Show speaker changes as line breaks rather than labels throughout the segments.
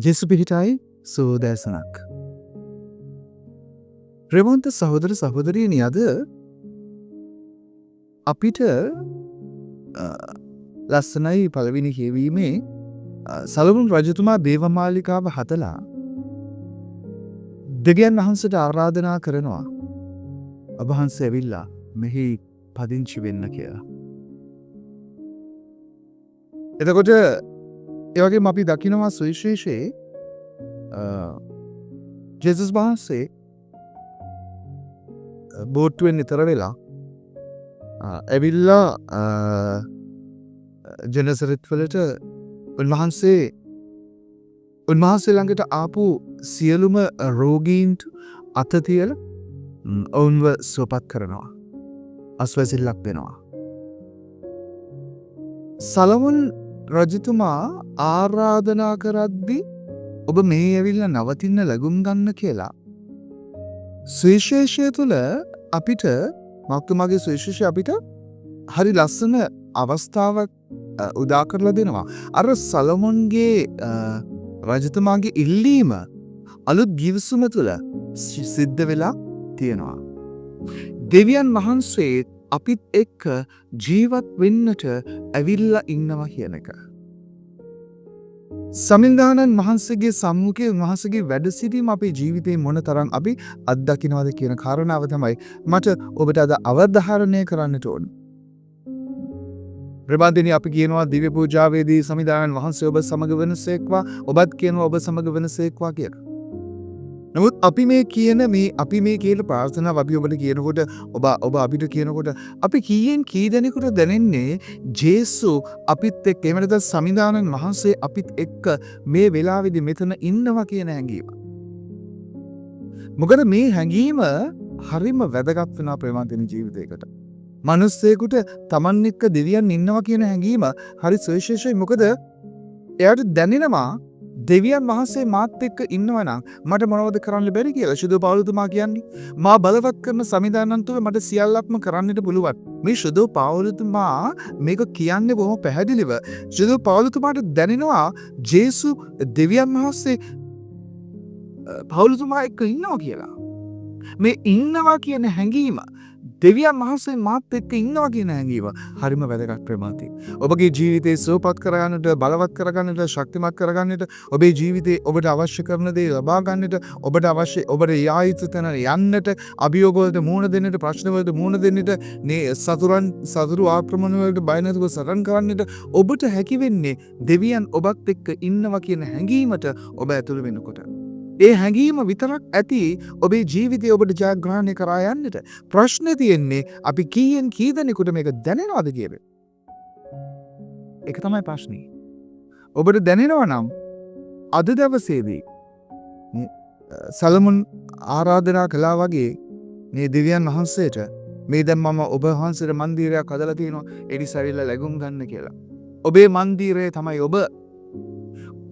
ජෙසු පිහිටයි සෝදෑසනක්. ප්‍රේමවන්ත සහෝදර සහෝදරියනි, අද අපිට ලස්සනයි පළවෙනි කියවීමේ සලමුන් රජතුමා දේවමාලිකාව හදලා දෙවියන් වහන්සේට ආරාධනා කරනවා ඔබ වහන්සේ ඇවිල්ලා මෙහි පදිංචි වෙන්න කියලා. එතකොට ඒ වගේම අපි දකිනවා සුවිශේෂයේ ජේසුස් වහන්සේ බෝට්ටුවෙන් ඈතර වෙලා ඇවිල්ලා ජෙනසරෙත් වලට උන්වහන්සේ ළඟට ආපු සියලුම රෝගීන්ට අත තියලා ඔවුන්ව සුවපත් කරනවා. අස්වැසිල්ලක් දෙනවා. සලමුන් රජතුමා ආරාධනා කරද්දී ඔබ මේ ඇවිල්ලා නවතින්න ලැබුම් ගන්න කියලා සුවිශේෂය තුළ අපිට මක්තුමාගේ සුවිශේෂය අපිට හරි ලස්සන අවස්ථාවක් උදා කරලා දෙනවා. අර සලමුන්ගේ රජතුමාගේ ඉල්ලීම අලුත් ගිවිසුම තුළ සිද්ධ වෙලා තියෙනවා. දෙවියන් වහන්සේ අපිත් එක්ක ජීවත් වෙන්නට ඇවිල්ලා ඉන්නවා කියන එක. සමින්දානන් වහන්සේගේ සම්මුඛයේ උන්වහන්සේගේ වැඩ සිටීම අපේ ජීවිතේ මොන තරම් අපි අත්දකින්නවද කියන කාරණාව තමයි මට ඔබට අද අවධාරණය කරන්නට ඕන. ප්‍රබන්ධිනී අපි කියනවා දිව්‍ය පූජාවේදී සමින්දානන් වහන්සේ ඔබ සමග වෙනසේක්වා, ඔබත් කියනවා ඔබ සමග වෙනසේක්වා කියලා. නමුත් අපි මේ කියන ප්‍රාර්ථනාව අපි ඔබට කියනකොට ඔබ අපිට කියනකොට අපි කීයෙන් කී දෙනෙකුට දැනෙන්නේ ජේසු අපිත් එක්ක, එහෙම නැත්නම් සමින්දානන් වහන්සේ අපිත් එක්ක මේ වෙලාවේදී මෙතන ඉන්නවා කියන හැඟීම. මොකද මේ හැඟීම හරිම වැදගත් වෙනවා ප්‍රේමවන්තනි ජීවිතයකට. මිනිස්සෙකුට Taman එක්ක දෙවියන් ඉන්නවා කියන හැඟීම හරි සවිශේෂයි. මොකද එයාට දැනෙනවා දෙවියන් වහන්සේ මාත් එක්ක ඉන්නවා නම් මට මොනවද කරන්න බැරි කියලා. ශුද්ධ පෞලතුමා කියන්නේ මා බලවත් කරන සමිදානන් තුළ මට සියල්ලක්ම කරන්නට පුළුවන්. මේ ශුද්ධ පෞලතුමා මේක කියන්නේ බොහොම පැහැදිලිව. ශුද්ධ පෞලතුමාට දැනෙනවා ජේසු දෙවියන් වහන්සේ පෞලතුමා එක්ක ඉන්නවා කියලා. මේ ඉන්නවා කියන හැඟීම, දෙවියන් වහන්සේ මාත් එක්ක ඉන්නවා කියන හැඟීම හරිම වැදගත් ප්‍රමාණික. ඔබගේ ජීවිතේ සුවපත් කරගන්නට, බලවත් කරගන්නට, ශක්තිමත් කරගන්නට, ඔබේ ජීවිතේ ඔබට අවශ්‍ය කරන දේ ලබා ගන්නට, ඔබට යා යුතු තැන යන්නට, අභියෝග වලට මුහුණ දෙන්නට, ප්‍රශ්න වලට මුහුණ දෙන්නට, සතුරු ආක්‍රමණ වලට බය නැතුව සටන් කරන්නට ඔබට හැකි වෙන්නේ දෙවියන් ඔබත් එක්ක ඉන්නවා කියන හැඟීමට ඔබ ඇතුළු වෙනකොට. ඒ හැඟීම විතරක් ඇති ඔබේ ජීවිතය ඔබට ජයග්‍රහණය කරා යන්නට. ප්‍රශ්නේ තියෙන්නේ අපි කීයෙන් කී දෙනෙකුට මේක දැනෙනවද කියන එක. ඒක තමයි ප්‍රශ්නේ. ඔබට දැනෙනවා නම් අද දවසේදී සලමුන් ආරාධනා කළා වගේ මේ දෙවියන් වහන්සේට මේ දැන් මම ඔබ වහන්සේට මන්දිරයක් හදලා තියෙනවා, ඒ නිසා ඇවිල්ලා ලැබුම් ගන්න කියලා. ඔබේ මන්දිරය තමයි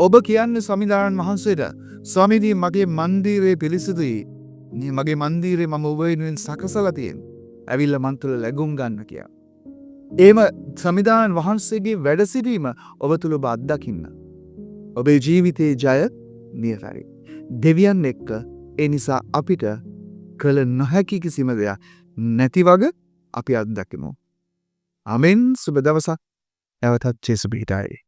ඔබ කියන්නේ සමින්දානන් වහන්සේට, ස්වාමීනි මගේ මන්දිරේ පිරිසිදුයි. මගේ මන්දිරේ මම ඔබ වෙනුවෙන් සකසලා තියෙනවා. ඇවිල්ලා මන් තුළ ලැබුම් ගන්න කියලා. එහෙම සමින්දානන් වහන්සේගේ වැඩ සිටීම ඔබ තුළ ඔබ අත්දකින්න. ඔබේ ජීවිතේ ජය නියතයි. දෙවියන් එක්ක ඒ නිසා අපිට කළ නොහැකි කිසිම දෙයක් නැති වග අපි අත්දකිමු. ආමෙන්. සුබ දවසක්. නැවතත් ජේසු පිහිටයි.